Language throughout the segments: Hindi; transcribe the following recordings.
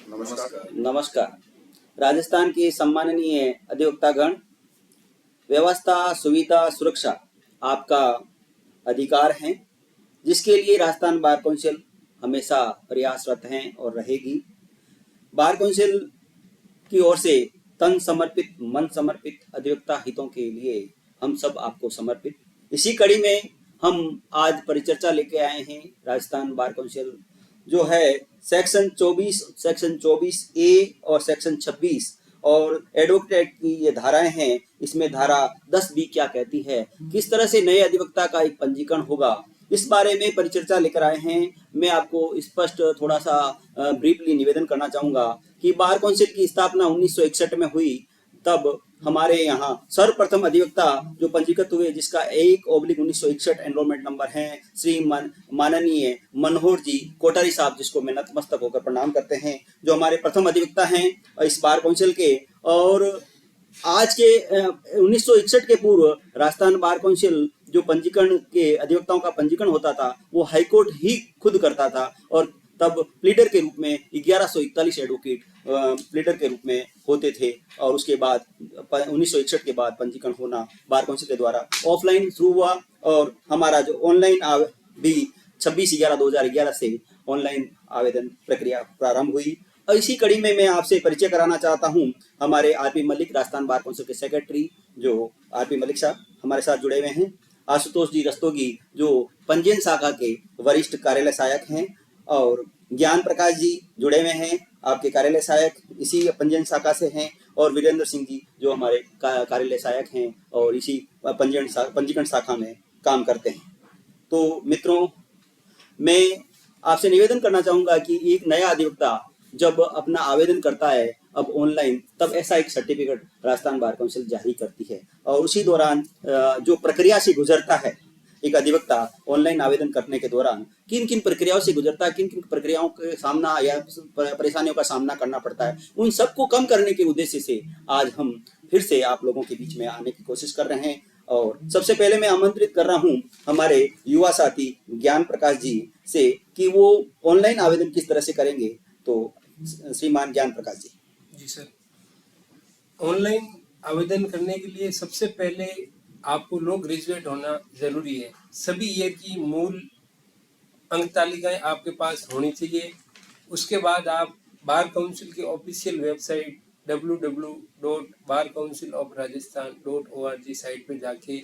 नमस्कार। नमस्कार। राजस्थान के सम्माननीय अधिवक्तागण, व्यवस्था, सुविधा, सुरक्षा आपका अधिकार है, जिसके लिए राजस्थान बार काउंसिल हमेशा प्रयासरत है और रहेगी। बार काउंसिल की ओर से तन समर्पित, मन समर्पित अधिवक्ता हितों के लिए हम सब आपको समर्पित। इसी कड़ी में हम आज परिचर्चा लेके आए हैं। राजस्थान बार काउंसिल जो है सेक्शन 24 ए और सेक्शन 26 और एडवोकेट की ये धाराएं हैं। इसमें धारा 10 बी क्या कहती है, किस तरह से नए अधिवक्ता का एक पंजीकरण होगा, इस बारे में परिचर्चा लेकर आए हैं। मैं आपको स्पष्ट थोड़ा सा ब्रीफली निवेदन करना चाहूंगा कि बार काउंसिल की स्थापना 1961 में हुई। तब हमारे यहाँ सर्वप्रथम अधिवक्ता जो पंजीकृत हुए, जिसका 1/1961 एनरोलमेंट नंबर है, श्री माननीय मनोहर जी कोठारी साहब, जिसको मैं नतमस्तक होकर प्रणाम करते हैं, जो हमारे प्रथम अधिवक्ता हैं इस बार काउंसिल के। और आज के 1961 के पूर्व राजस्थान बार काउंसिल जो पंजीकरण के अधिवक्ताओं का पंजीकरण होता था, वो हाईकोर्ट ही खुद करता था। और तब प्लीडर के रूप में 1141 एडवोकेट प्लीडर के रूप में होते थे। और उसके बाद 1961 के बाद पंजीकरण होना बार काउंसिल के द्वारा ऑफलाइन शुरू हुआ। और हमारा जो ऑनलाइन भी 26/11/2011 से ऑनलाइन आवेदन प्रक्रिया प्रारंभ हुई। और इसी कड़ी में मैं आपसे परिचय कराना चाहता हूं हमारे RP Malik, Rajasthan bar council के सेक्रेटरी, जो आरपी मलिक साहब हमारे साथ जुड़े हुए हैं। आशुतोष जी रस्तोगी, जो पंजीयन शाखा के वरिष्ठ कार्यालय सहायक हैं। और ज्ञान प्रकाश जी जुड़े हुए हैं, आपके कार्यालय सहायक इसी पंजीयन शाखा से हैं। और वीरेंद्र सिंह जी जो हमारे कार्यालय सहायक हैं और इसी पंजीकरण शाखा में काम करते हैं। तो मित्रों, मैं आपसे निवेदन करना चाहूंगा कि एक नया अधिवक्ता जब अपना आवेदन करता है अब ऑनलाइन, तब ऐसा एक सर्टिफिकेट राजस्थान बार काउंसिल जारी करती है। और उसी दौरान जो प्रक्रिया से गुजरता है एक अधिवक्ता ऑनलाइन आवेदन करने के दौरान, किन किन प्रक्रियाओं से गुजरता है, किन किन प्रक्रियाओं के सामना या परेशानियों का सामना करना पड़ता है, उन सबको कम करने के उद्देश्य से आज हम फिर से आप लोगों के बीच में आने की कोशिश कर रहे हैं। और सबसे पहले मैं आमंत्रित कर रहा हूं हमारे युवा साथी ज्ञान प्रकाश जी से कि वो ऑनलाइन आवेदन किस तरह से करेंगे। तो श्रीमान ज्ञान प्रकाश जी। जी सर, ऑनलाइन आवेदन करने के लिए सबसे पहले आपको लो ग्रेजुएट होना जरूरी है। सभी ईयर की मूल अंक तालिकाएं आपके पास होनी चाहिए। उसके बाद आप बार काउंसिल की ऑफिशियल वेबसाइट www.barcouncilofrajasthan.org साइट पे जाके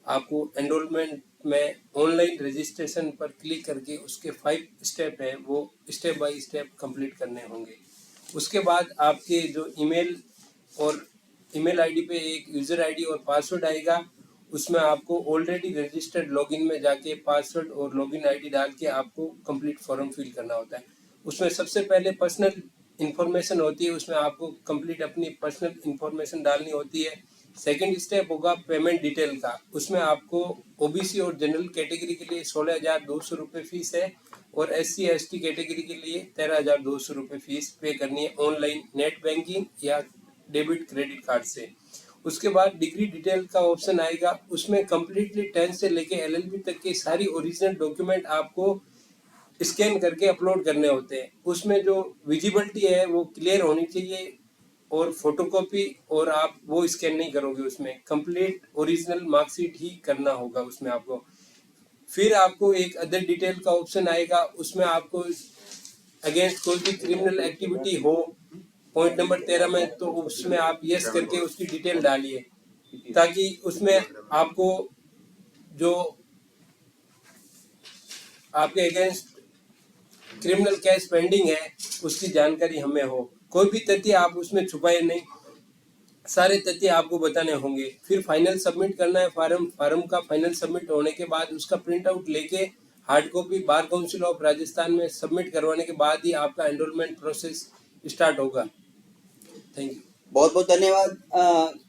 आपको एनरोलमेंट में ऑनलाइन रजिस्ट्रेशन पर क्लिक करके उसके 5 स्टेप हैं वो स्टेप बाय स्टेप कंप्लीट करने होंगे। उसके बाद आपके जो ईमेल आईडी पे एक यूज़र आईडी और पासवर्ड आएगा। उसमें आपको ऑलरेडी रजिस्टर्ड लॉगिन में जाके पासवर्ड और लॉगिन आईडी डाल के आपको कंप्लीट फॉर्म फिल करना होता है। उसमें सबसे पहले पर्सनल इन्फॉर्मेशन होती है, उसमें आपको कंप्लीट अपनी पर्सनल इन्फॉर्मेशन डालनी होती है। सेकंड स्टेप होगा पेमेंट डिटेल का। उसमें आपको ओबीसी और जनरल कैटेगरी के लिए 16,200 रुपये फीस है और SC/ST कैटेगरी के लिए 13,200 रुपये फीस पे करनी है ऑनलाइन नेट बैंकिंग या डेबिट क्रेडिट कार्ड से। उसके बाद डिग्री डिटेल का ऑप्शन आएगा। उसमें कम्प्लीटली 10th से लेके LLB तक के सारी ओरिजिनल डॉक्यूमेंट आपको स्कैन करके अपलोड करने होते हैं। उसमें जो विजिबिलिटी है वो क्लियर होनी चाहिए और फोटोकॉपी, और आप वो स्कैन नहीं करोगे, उसमें कंप्लीट ओरिजिनल मार्कशीट ही करना होगा उसमें आपको। फिर आपको एक अदर डिटेल का ऑप्शन आएगा। उसमें आपको अगेंस्ट कोई भी क्रिमिनल एक्टिविटी हो पॉइंट नंबर 13 में, तो उसमें आप यस करके उसकी डिटेल डालिए, ताकि उसमें आपको जो आपके अगेंस्ट क्रिमिनल केस पेंडिंग है उसकी जानकारी हमें हो। कोई भी तथ्य आप उसमें छुपाए नहीं, सारे तथ्य आपको बताने होंगे। फिर फाइनल सबमिट करना है फार्म का फाइनल सबमिट होने के बाद उसका प्रिंट आउट लेके hard copy bar council of Rajasthan में सबमिट करवाने के बाद ही आपका एनरोलमेंट प्रोसेस स्टार्ट होगा। Thank you. बहुत बहुत धन्यवाद।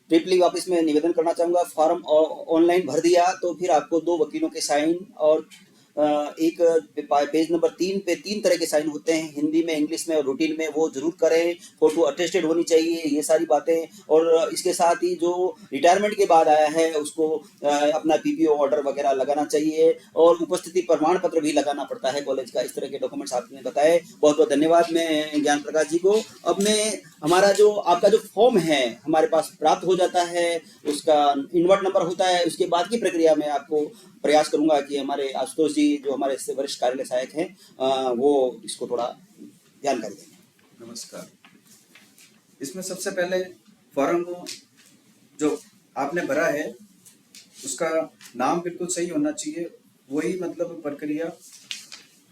ब्रीफली वापस मैं निवेदन करना चाहूंगा, फॉर्म ऑनलाइन भर दिया तो फिर आपको 2 वकीलों के साइन और एक पेज नंबर 3 पे 3 तरह के साइन होते हैं, हिंदी में, इंग्लिश में और रूटीन में, वो जरूर करें। फोटो अटेस्टेड होनी चाहिए, ये सारी बातें। और इसके साथ ही जो रिटायरमेंट के बाद आया है उसको अपना पीपीओ ऑर्डर वगैरह लगाना चाहिए, और उपस्थिति प्रमाण पत्र भी लगाना पड़ता है कॉलेज का। इस तरह के डॉक्यूमेंट्स आपने बताए, बहुत बहुत धन्यवाद मैं ज्ञान प्रकाश जी को। अब मैं हमारा जो आपका जो फॉर्म है हमारे पास प्राप्त हो जाता है, उसका इन्वर्ट नंबर होता है, उसके बाद की प्रक्रिया में आपको प्रयास करूंगा कि हमारे आशुतोष जी जो हमारे इससे वरिष्ठ कार्यालय सहायक हैं वो इसको थोड़ा जानकारी देंगे। नमस्कार। इसमें सबसे पहले फॉर्म जो आपने भरा है उसका नाम बिल्कुल सही होना चाहिए, वही मतलब प्रक्रिया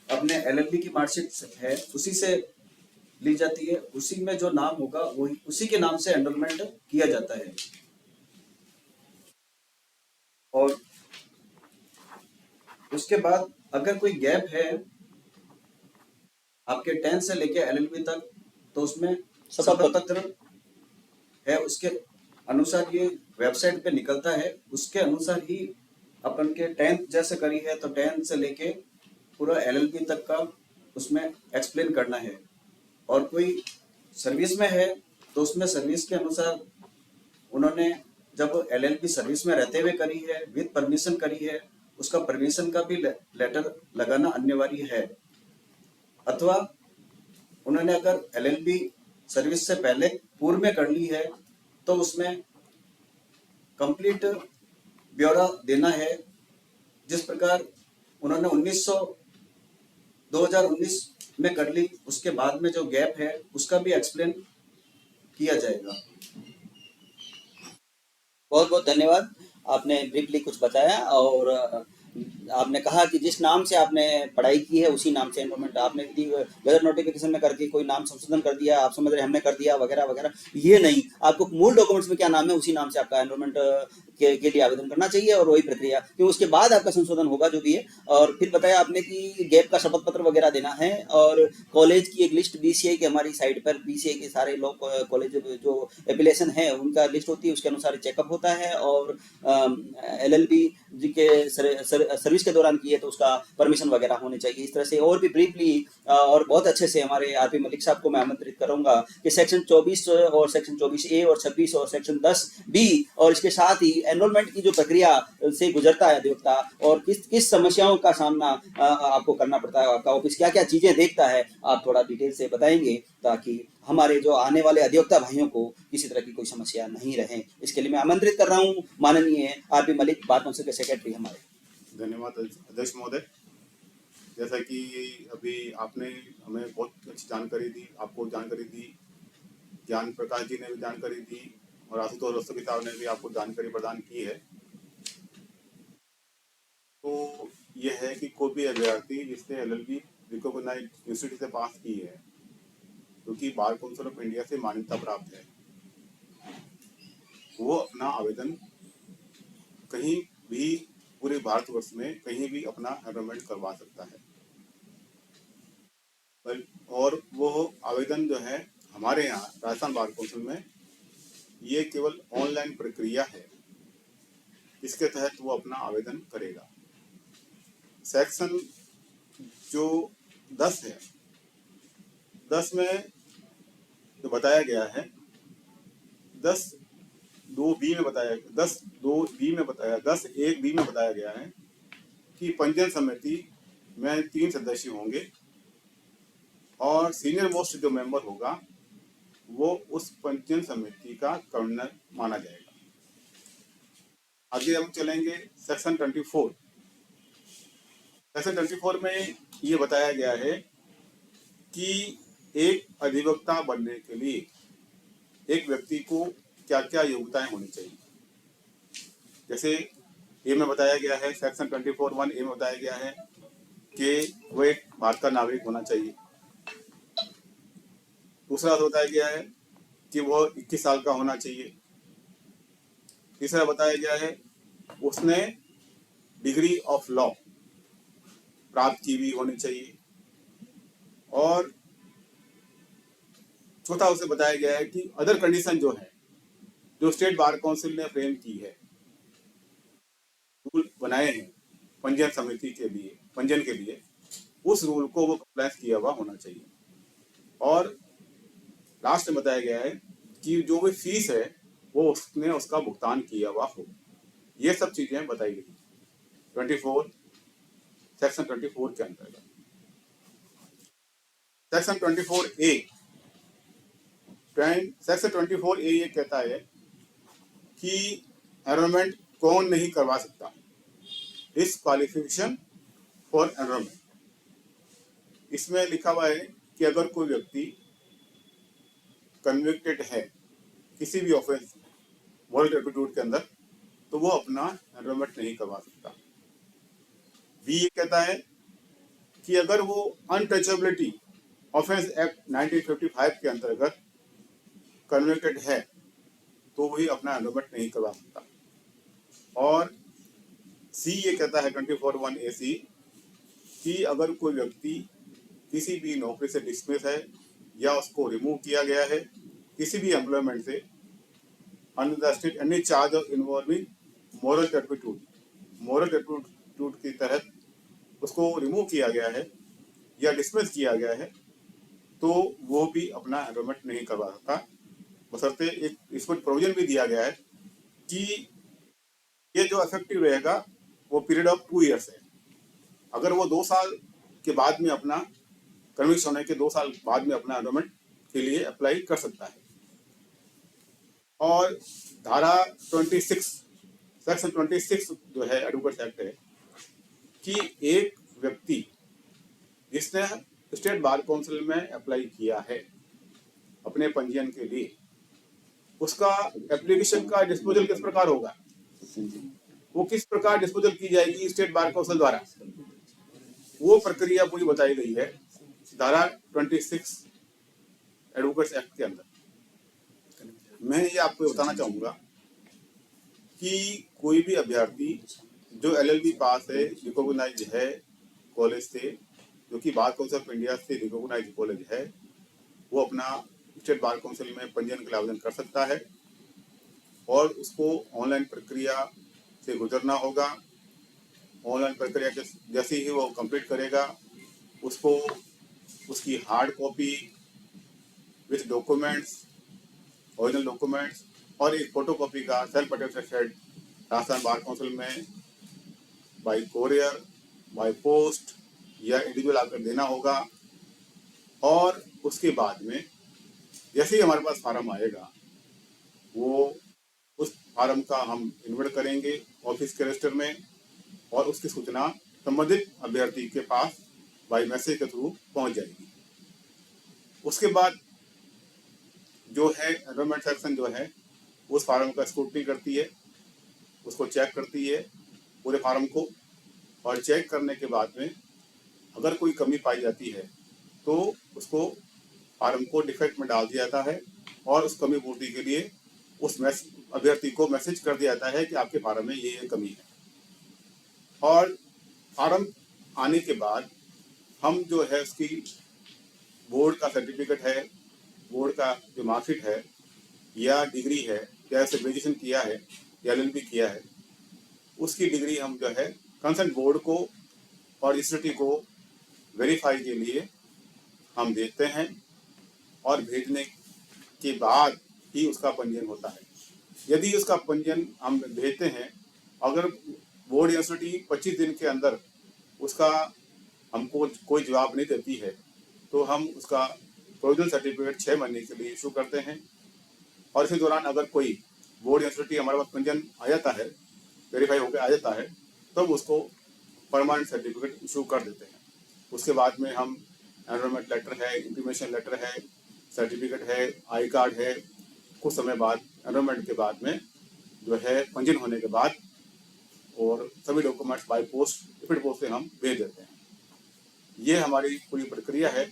अपने एलएलबी की मार्कशीट है उसी से ली जाती है, उसी में जो नाम होगा वही उसी के नाम से एनरोलमेंट किया जाता है। और उसके बाद अगर कोई गैप है आपके 10 से लेके एलएलबी तक, तो उसमें शपथ पत्र है, उसके अनुसार ये वेबसाइट पे निकलता है, उसके अनुसार ही अपन के 10th जैसे करी है तो 10th से लेके पूरा एलएलबी तक का उसमें एक्सप्लेन करना है। और कोई सर्विस में है तो उसमें सर्विस के अनुसार उन्होंने जब एलएलबी सर्विस में रहते हुए करी है, विद परमिशन करी है, उसका परमिशन का भी लेटर लगाना अनिवार्य है। अथवा उन्होंने अगर एलएलबी सर्विस से पहले पूर्व में कर ली है तो उसमें कंप्लीट ब्यौरा देना है। जिस प्रकार उन्होंने 2019 में कर ली, उसके बाद में जो गैप है उसका भी एक्सप्लेन किया जाएगा। बहुत बहुत धन्यवाद, आपने ब्रीफली कुछ बताया। और आपने कहा कि जिस नाम से आपने पढ़ाई की है उसी नाम से एनरोलमेंट आपने यदि गजट नोटिफिकेशन में करके कोई नाम संशोधन कर दिया, आप समझ रहे हमने कर दिया वगैरह वगैरह, ये नहीं, आपको मूल डॉक्यूमेंट्स में क्या नाम है उसी नाम से आपका एनरोलमेंट के लिए आवेदन करना चाहिए, और वही प्रक्रिया, क्योंकि उसके बाद आपका संशोधन होगा जो भी है। और फिर बताया आपने कि गैप का शपथ पत्र वगैरह देना है, और कॉलेज की एक लिस्ट बीसीआई की हमारी साइट पर बीसीआई के सारे लोग कॉलेज जो एप्लीकेशन है उनका लिस्ट होती है, उसके अनुसार चेकअप होता है। और एलएलबी जी के सर्विस के दौरान किए तो उसका परमिशन वगैरह होने चाहिए। इस तरह से और भी ब्रीफली और बहुत अच्छे से हमारे आरपी मलिक साहब को मैं आमंत्रित करूंगा कि सेक्शन 24 और सेक्शन 24A और 26 और सेक्शन 10B और इसके साथ ही एनरोलमेंट की जो प्रक्रिया से गुजरता है अधिवक्ता, और किस किस समस्याओं का सामना आपको करना पड़ता है, आपका ऑफिस क्या क्या चीजें देखता है, आप थोड़ा डिटेल से बताएंगे ताकि हमारे जो आने वाले अधिवक्ता भाइयों को किसी तरह की कोई समस्या नहीं रहे। इसके लिए मैं आमंत्रित कर रहा हूँ माननीय आरपी मलिक, बार काउंसिल के सेक्रेटरी हमारे। धन्यवाद अध्यक्ष महोदय। जैसा कि अभी आपने हमें बहुत अच्छी जानकारी दी, आपको जानकारी दी, ज्ञान प्रकाश जी ने भी जानकारी दी और आशुतोष रस्तोगी साहब ने भी आपको जानकारी प्रदान की है। तो यह है कि कोई भी अभ्यर्थी जिसने एलएलबी रिकॉग्नाइज्ड यूनिवर्सिटी से पास की है, क्योंकि बार काउंसिल ऑफ इंडिया से मान्यता प्राप्त है, वो अपना आवेदन कहीं भी पूरे भारतवर्ष में कहीं भी अपना एनरोलमेंट करवा सकता है। और वो आवेदन जो है हमारे यहाँ राजस्थान बार काउंसिल में ये केवल ऑनलाइन प्रक्रिया है, इसके तहत वो अपना आवेदन करेगा। सेक्शन जो 10 है, 10 में जो बताया गया है, 10(2)B में बताया, 10(2)B में बताया, 10(1)B में बताया गया है कि पंजीयन समिति में 3 सदस्य होंगे और सीनियर मोस्ट जो मेंबर होगा वो उस पंजीयन समिति का कन्वीनर माना जाएगा। आगे हम चलेंगे सेक्शन 24। सेक्शन 24 में ये बताया गया है कि एक अधिवक्ता बनने के लिए एक व्यक्ति को क्या क्या योग्यताएं होनी चाहिए। जैसे ए में बताया गया है, सेक्शन 24(1)A में बताया गया है कि वो एक भारत का नागरिक होना चाहिए। दूसरा बताया गया है कि वो 21 साल का होना चाहिए। तीसरा बताया गया है उसने डिग्री ऑफ लॉ प्राप्त की भी होनी चाहिए। और चौथा उसे बताया गया है कि अदर कंडीशन जो है, जो स्टेट बार काउंसिल ने फ्रेम की है, रूल बनाए हैं पंजीयन समिति के लिए, पंजीयन के लिए, उस रूल को वो कंप्लायंस किया हुआ होना चाहिए। और लास्ट में बताया गया है कि जो भी फीस है वो उसने उसका भुगतान किया हुआ हो। ये सब चीजें बताई गई 24 सेक्शन 24 के अंतर्गत। सेक्शन 24A सेक्शन 24A ये कहता है कि एनरोलमेंट कौन नहीं करवा सकता, डिस्क्वालिफिकेशन फॉर एनरोलमेंट। इसमें लिखा हुआ है कि अगर कोई व्यक्ति कन्विक्टेड है किसी भी ऑफेंस मॉरल टर्पिट्यूड के अंदर, तो वो अपना एनरोलमेंट नहीं करवा सकता। बी ये कहता है कि अगर वो अनटचेबिलिटी ऑफेंस एक्ट 1955 के अंतर्गत कन्विक्टेड है तो वही अपना एनरोलमेंट नहीं करवा सकता। और सी ये कहता है 24(1)AC कि अगर कोई व्यक्ति किसी भी नौकरी से डिसमिस है या उसको रिमूव किया गया है किसी भी एम्प्लॉयमेंट से under the state any charge of involving moral turpitude के तहत उसको रिमूव किया गया है या डिसमिस किया गया है, तो वो भी अपना एनरोलमेंट नहीं करवा सकता। बशर्ते एक इसमें प्रोविजन भी दिया गया है कि ये जो इफेक्टिव रहेगा वो पीरियड ऑफ 2 ईयर्स है। अगर वो 2 साल के बाद में अपना कन्विक्शन होने के 2 साल बाद में अपना एनरोलमेंट के लिए अप्लाई कर सकता है। और धारा 26 सेक्शन 26 जो है एडवोकेट्स एक्ट है कि एक व्यक्ति जिसने स्टेट बार काउंसिल में अप्लाई किया है अपने पंजीयन के लिए, उसका एप्लीकेशन का डिस्पोजल किस प्रकार होगा, वो किस प्रकार डिस्पोजल की जाएगी स्टेट बार काउंसिल द्वारा, वो प्रक्रिया पूरी बताई गई है धारा 26 एडवोकेट्स एक्ट के अंदर। मैं ये आपको बताना चाहूंगा कि कोई भी अभ्यर्थी जो LLB पास है, रिकॉग्नाइज है कॉलेज से, जो कि बार काउंसिल ऑफ इंडिया से रिकॉग्नाइज कॉलेज है, वो अपना स्टेट बार काउंसिल में पंजीयन के लिए आवेदन कर सकता है। और उसको ऑनलाइन प्रक्रिया से गुजरना होगा। ऑनलाइन प्रक्रिया के जैसे ही वो कंप्लीट करेगा, उसको उसकी hard copy with documents, original documents और एक फोटो कॉपी का self attested Rajasthan bar council में बाय कोरियर, बाय पोस्ट या इंडिविजुअल आकर देना होगा। और उसके बाद में जैसे ही हमारे पास फार्म आएगा, वो उस फार्म का हम इन्वर्ट करेंगे ऑफिस के रजिस्टर में और उसकी सूचना संबंधित अभ्यर्थी के पास बाय मैसेज के थ्रू पहुंच जाएगी। उसके बाद जो है एनरोलमेंट सेक्शन जो है उस फार्म का स्क्रूटनी करती है, उसको चेक करती है पूरे फार्म को, और चेक करने के बाद में अगर कोई कमी पाई जाती है तो उसको फार्म को डिफेक्ट में डाल दिया जाता है और उस कमी पूर्ति के लिए उस अभ्यर्थी को मैसेज कर दिया जाता है कि आपके फार्म में ये कमी है। और फार्म आने के बाद हम जो है उसकी बोर्ड का सर्टिफिकेट है, बोर्ड का जो मार्कशीट है या डिग्री है, या ऐसे ग्रेजुएशन किया है या LLB किया है, उसकी डिग्री हम जो है कंसर्न बोर्ड को और इंस्टीट्यूट को वेरीफाई के लिए हम देते हैं और भेजने के बाद ही उसका पंजीयन होता है। यदि उसका पंजीयन हम भेजते हैं, अगर बोर्ड इंस्टीट्यूट 25 दिन के अंदर उसका हमको कोई जवाब नहीं देती है, तो हम उसका प्रोविजनल सर्टिफिकेट 6 महीने के लिए इशू करते हैं। और इसी दौरान अगर कोई बोर्ड इंस्टीट्यूट हमारे पास पंजीयन आ जाता है, वेरीफाई होकर आ जाता है, तब उसको परमानेंट सर्टिफिकेट इशू कर देते हैं। उसके बाद में हम एनरोलमेंट लेटर है, इंटीमेशन लेटर है, सर्टिफिकेट है, आई कार्ड है, कुछ समय बाद एनरोलमेंट के बाद में जो है पंजीयन होने के बाद और सभी documents by post, speed post से हम भेज देते हैं। ये हमारी पूरी प्रक्रिया है।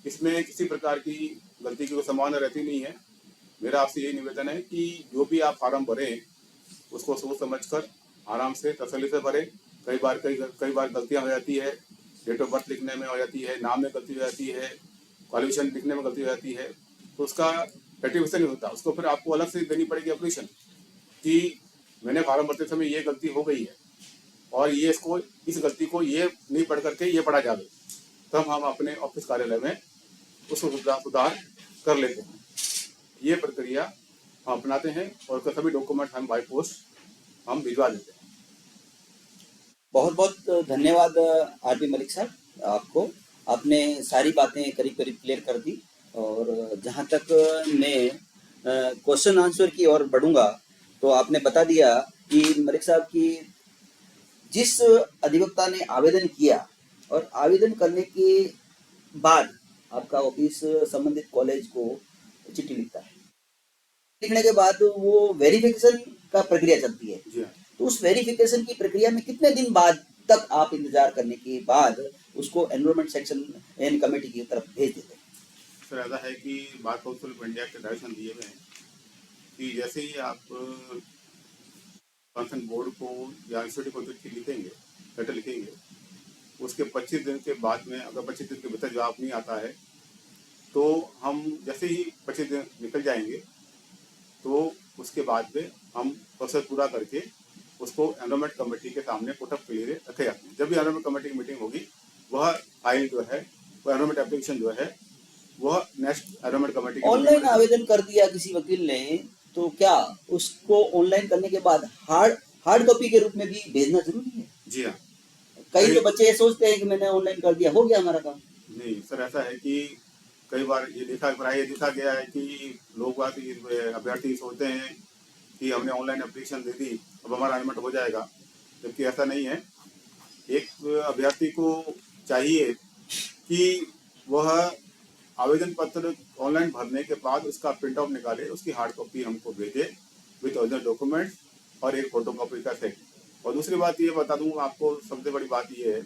इसमें किसी प्रकार की गलती की कोई संभावना रहती नहीं है। मेरा आपसे ये निवेदन है कि जो भी आप फार्म भरें उसको सोच समझकर आराम से तसल्ली से भरें। कई बार गलतियां हो जाती है, डेट ऑफ बर्थ लिखने में हो जाती है, नाम में गलती हो जाती है, क्वालिफिकेशन लिखने में गलती हो जाती है, तो उसका रेक्टिफिकेशन नहीं होता। उसको फिर आपको अलग से देनी पड़ेगी एप्लीकेशन कि मैंने फार्म भरते समय ये गलती हो गई है, और ये इसको इस गलती को ये नहीं पढ़ करके ये पढ़ा जावे, तब हम अपने ऑफिस कार्यालय में उसको सुधार कर लेते हैं। ये प्रक्रिया हम अपनाते हैं और सभी डॉक्यूमेंट हम बाय पोस्ट हम भिजवा देते हैं। बहुत बहुत धन्यवाद आरपी मलिक साहब, आपको आपने सारी बातें करीब करीब क्लियर कर दी। और जहाँ तक मैं क्वेश्चन आंसर की ओर बढ़ूंगा तो आपने बता दिया कि मलिक साहब की जिस अधिवक्ता ने आवेदन किया और आवेदन करने के बाद आपका ऑफिस संबंधित कॉलेज को चिट्ठी लिखता है, लिखने के बाद वो वेरिफिकेशन का प्रक्रिया चलती है। जी हाँ। तो उस वेरिफिकेशन की प्रक्रिया में कितने दिन बाद तक आप इंतजार करने के बाद उसको एनरोलमेंट सेक्शन एन कमेटी की तरफ भेज देते हैं? सर ऐसा है कि बार काउंसिल ऑफ इंडिया के डायरेक्शन दिए हुए हैं कि जैसे ही आप कंसर्न बोर्ड को या इंस्टीट्यूट को चिट्ठी लिखेंगे, लेटर लिखेंगे, उसके 25 दिन के बाद में अगर 25 दिन के भीतर जवाब नहीं आता है तो हम जैसे ही 25 दिन निकल जाएंगे तो उसके बाद में हम प्रोसेस पूरा करके उसको एनरोलमेंट कमेटी के सामने पुट अप के लिए रखे जाते हैं। जब भी एनरोलमेंट कमेटी की मीटिंग होगी वह फाइल जो है, वो एनरोलमेंट एप्लीकेशन जो है वह नेक्स्ट एनरोलमेंट कमेटी ऑनलाइन आवेदन कर दिया किसी वकील ने तो क्या उसको ऑनलाइन करने के बाद हार्ड कॉपी के रूप में भी भेजना जरूरी है? जी हाँ। कई तो बच्चे ये सोचते हैं कि मैंने ऑनलाइन कर दिया, हो गया हमारा काम। नहीं सर, ऐसा है कि कई बार ये देखा गया है कि लोग अभ्यर्थी सोचते हैं कि हमने ऑनलाइन एप्लीकेशन दे दी अब हमारा एनरोलमेंट हो जाएगा, जबकि ऐसा नहीं है। एक अभ्यर्थी को चाहिए कि वह आवेदन पत्र ऑनलाइन भरने के बाद उसका प्रिंट आउट निकाले, उसकी हार्ड कॉपी हमको भेजे विद ओरिजिनल डॉक्यूमेंट्स और एक फोटो कॉपी का सेट। और दूसरी बात ये बता दूं आपको, सबसे बड़ी बात ये है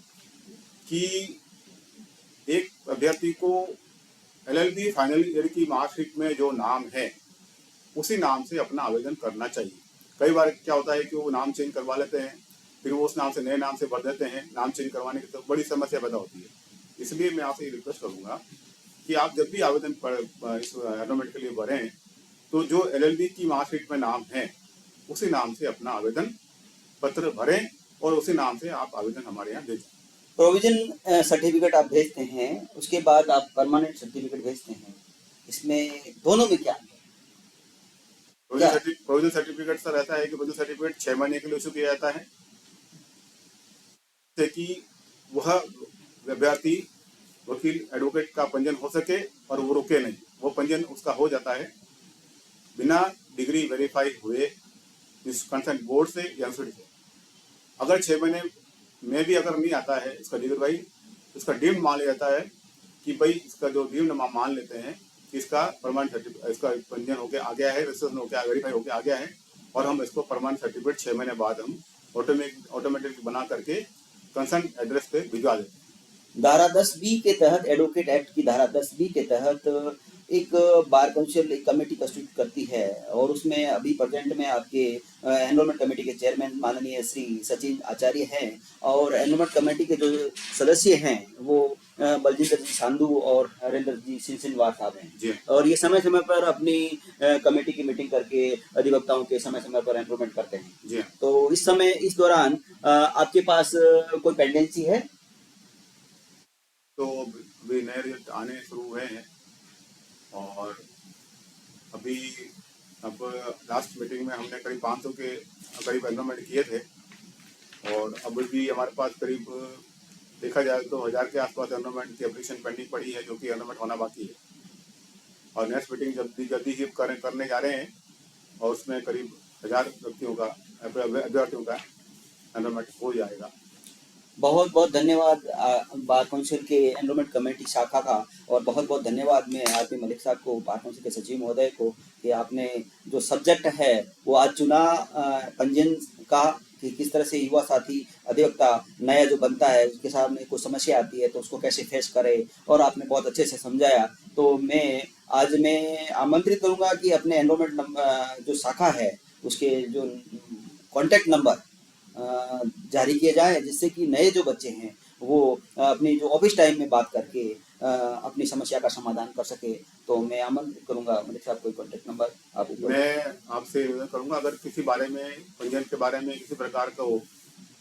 कि एक अभ्यर्थी को LLB फाइनल ईयर की मार्कशीट में जो नाम है उसी नाम से अपना आवेदन करना चाहिए। कई बार क्या होता है कि वो नाम चेंज करवा लेते हैं, फिर वो उस नाम से नए नाम से भर देते हैं, नाम चेंज करवाने की तो बड़ी समस्या पैदा होती है। इसलिए मैं आपसे रिक्वेस्ट करूंगा कि आप जब भी आवेदन इस एनरोलमेंट के लिए भरें तो जो LLB की मार्कशीट में नाम है उसी नाम से अपना आवेदन पत्र भरें और उसी नाम से आप आवेदन हमारे यहाँ भेजें। प्रोविजन सर्टिफिकेट आप भेजते हैं, उसके बाद आप परमानेंट सर्टिफिकेट भेजते हैं, इसमें दोनों में क्या है? प्रोविजन सर्टिफिकेट सर ऐसा है कि प्रोविजन सर्टिफिकेट 6 महीने के लिए इशू किया जाता है, जिससे कि वह अभ्यर्थी वकील एडवोकेट का पंजीयन हो सके और वो रुके नहीं। वो पंजीयन उसका हो जाता है बिना डिग्री वेरीफाई हुए कंसर्न बोर्ड से या इंस्टीट्यूट से। अगर 6 महीने में भी अगर नहीं आता है इसका डिग्री भाई, इसका डीम्ड मान लिया जाता है कि भाई इसका जो डीम्ड मान लेते हैं कि इसका परमानेंट सर्टिफिकेट, इसका पंजीयन होकर आ गया है, रजिस्ट्रेशन होकर वेरीफाई होकर आ गया है, और हम इसको परमानेंट सर्टिफिकेट 6 महीने बाद हम ऑटोमेटिक बना करके कंसर्न एड्रेस पे भिजवा देते हैं। धारा 10B के तहत, एडवोकेट एक्ट की धारा 10B के तहत एक बार काउंसिल एक कमेटी कंस्टिट्यूट करती है और उसमें अभी प्रेजेंट में आपके एनरोलमेंट कमेटी के चेयरमैन माननीय श्री सचिन आचार्य हैं और एनरोलमेंट कमेटी के जो सदस्य हैं वो बलजिंदर जी सांधु और हरेंद्र जी सिलसिलवार साहब हैं। और ये समय समय पर अपनी कमेटी की मीटिंग करके अधिवक्ताओं के समय समय पर एनरोलमेंट करते हैं। तो इस समय, इस दौरान आपके पास कोई पेंडेंसी है? तो अभी नए रिजल्ट आने शुरू हुए हैं और अभी अब लास्ट मीटिंग में हमने करीब 500 के करीब एनरोलमेंट किए थे और अब भी हमारे पास करीब देखा जाए तो 1000 के आसपास एनरोलमेंट की एप्लीकेशन पेंडिंग पड़ी है जो कि एनरोलमेंट होना बाकी है। और नेक्स्ट मीटिंग जल्दी ही करने जा रहे हैं और उसमें करीब 1000 अभ्यर्थियों का एनरोलमेंट हो जाएगा। बहुत बहुत धन्यवाद बार काउंसिल के एनरोलमेंट कमेटी शाखा का, और बहुत बहुत धन्यवाद मैं आरपी मलिक साहब को, बार काउंसिल के सचिव महोदय को, कि आपने जो सब्जेक्ट है वो आज चुना पंजीयन का, कि किस तरह से युवा साथी अधिवक्ता नया जो बनता है उसके सामने कोई समस्या आती है तो उसको कैसे फेस करे, और आपने बहुत अच्छे से समझाया। तो मैं आमंत्रित करूँगा कि अपने एनरोलमेंट जो शाखा है उसके जो कॉन्टैक्ट नंबर जारी किए जाए, जिससे कि नए जो बच्चे हैं वो अपनी जो ऑफिस टाइम में बात करके अपनी समस्या का समाधान कर सके। तो मैं आमंत्रित करूंगा मलिक साहब, कोई कॉन्टैक्ट नंबर आप? मैं आपसे निवेदन करूंगा, अगर किसी बारे में पंजीयन के बारे में किसी प्रकार का हो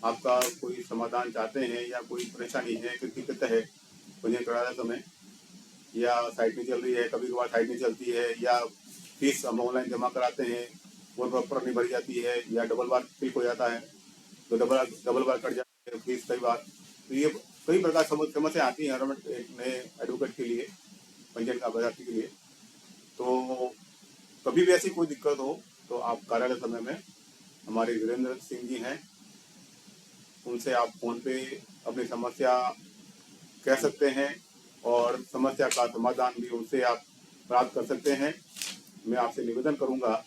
आपका कोई समाधान चाहते हैं या कोई परेशानी है, कोई दिक्कत है पंजीयन कराते समय, या साइट नहीं चल रही है, कभी कभार साइट नहीं चलती है, या फीस हम ऑनलाइन जमा कराते हैं वो प्रॉपर नहीं भरी जाती है, या डबल बार क्लिक हो जाता है तो डबल बार कट जाती है फीस कई बार। तो ये कई प्रकार समस्या आती है एक नए एडवोकेट के लिए, पंजीयन का अभ्यर्थी के लिए। तो कभी भी ऐसी कोई दिक्कत हो तो आप कार्यालय समय में हमारे वीरेंद्र सिंह जी हैं, उनसे आप फोन पे अपनी समस्या कह सकते हैं और समस्या का समाधान भी उनसे आप प्राप्त कर सकते हैं। मैं आपसे निवेदन करूंगा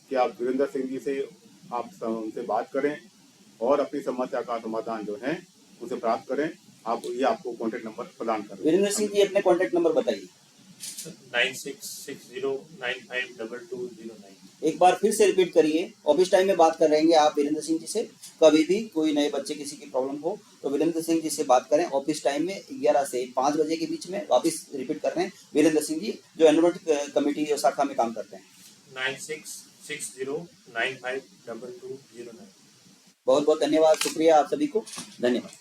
कि आप वीरेंद्र सिंह जी से आप उनसे बात करें और अपनी समस्या का समाधान जो है उसे प्राप्त करें। आप ये आपको कॉन्टेक्ट नंबर प्रदान करें। वीरेंद्र सिंह जी अपने कॉन्टेक्ट नंबर बताइए। 9660952209। एक बार फिर से रिपीट करिए। ऑफिस टाइम में बात कर रहेंगे आप वीरेंद्र सिंह जी से। कभी भी कोई नए बच्चे किसी की प्रॉब्लम हो तो वीरेंद्र सिंह जी से बात करें। ऑफिस टाइम में 11 से 5 बजे के बीच में। वापिस रिपीट कर रहे हैं, वीरेंद्र सिंह जी जो एनरोलमेंट कमेटी शाखा में काम करते हैं। 9660952209। बहुत बहुत धन्यवाद, शुक्रिया आप सभी को, धन्यवाद।